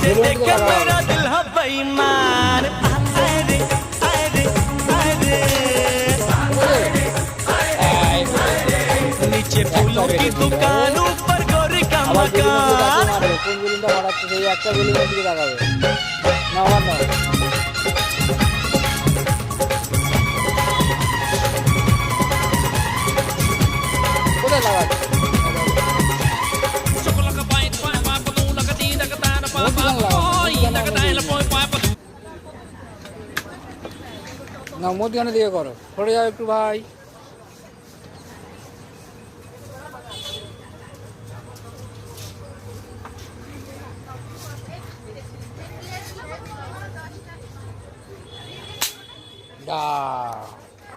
तुझे देखे मेरा दिल है बेईमान। अरे अरे अरे नीचे फूलों की दुकान ऊपर गोरी का मकान। কোন বিল্ডিংটা মারাচ্ছে সেই একটা বিল্ডিংয়ের দিকে তাকাবে না আমার না কোথায় লাগাচ্ছে না মধ্যখানে দিয়ে করো সরে যাও একটু ভাই Da.